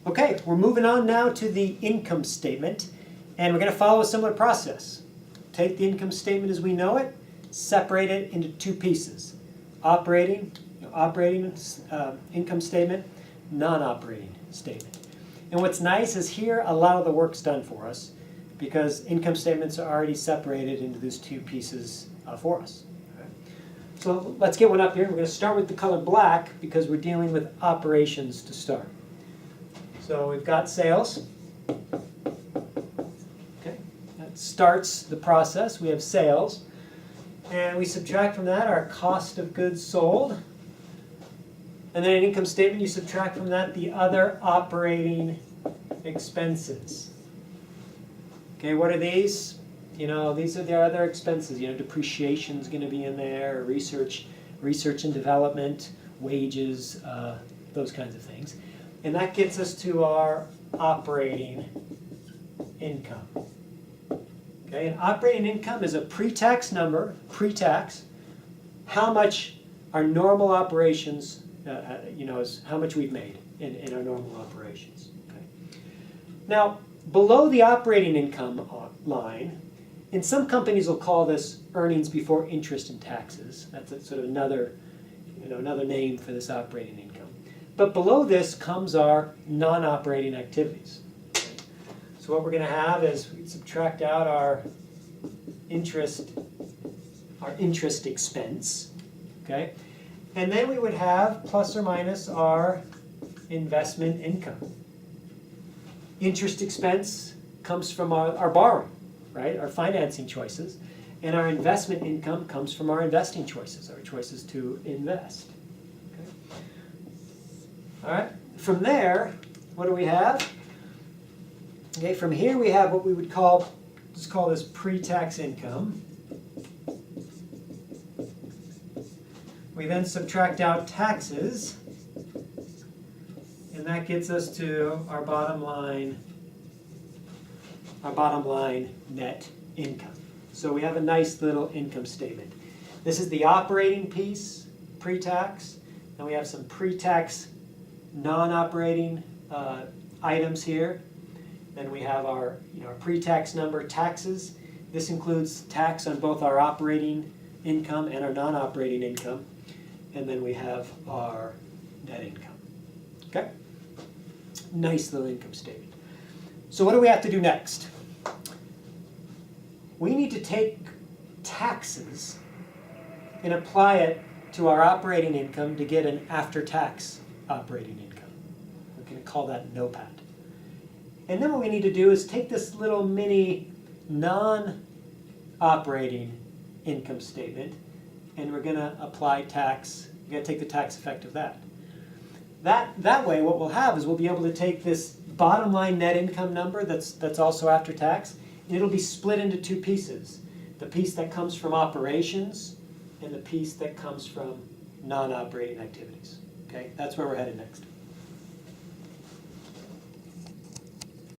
Okay, we're moving on now to the income statement, and we're going to follow a similar process. Take the income statement as we know it, separate it into two pieces. Operating income statement, non-operating statement. And what's nice is here a lot of the work's done for us because income statements are already separated into these two pieces for us. Okay. So let's get one up here. We're going to start with the color black because we're dealing with operations to start. So we've got sales. Okay. That starts the process. We have sales. And we subtract from that our cost of goods sold. And then in income statement, you subtract from that the other operating expenses. Okay, what are these? You know, these are the other expenses. You know, depreciation is going to be in there, research and development, wages, those kinds of things. And that gets us to our operating income. Okay, and operating income is a pre-tax number, pre-tax, how much our normal operations, is how much we've made in our normal operations. Okay. Now, below the operating income line, in some companies will call this earnings before interest and taxes. That's a sort of another name for this operating income. But below this comes our non-operating activities. So what we're going to have is we subtract out our interest expense, okay? And then we would have plus or minus our investment income. Interest expense comes from our borrowing, right? Our financing choices. And our investment income comes from our investing choices, our choices to invest. Okay? All right, from there, what do we have? Okay, from here we have what we would call, let's call this pre-tax income. We then subtract out taxes, and that gets us to our bottom line net income. So we have a nice little income statement. This is the operating piece, pre-tax, and we have some pre-tax non-operating items here. Then we have our pre-tax number, taxes. This includes tax on both our operating income and our non-operating income. And then we have our net income. Okay? Nice little income statement. So what do we have to do next? We need to take taxes and apply it to our operating income to get an after-tax operating income. We're going to call that NOPAT. And then what we need to do is take this little mini non-operating income statement and we're going to apply tax. We're going to take the tax effect of that. That way what we'll have is we'll be able to take this bottom line net income number that's also after tax, and it'll be split into two pieces. The piece that comes from operations and the piece that comes from non-operating activities. Okay, that's where we're headed next.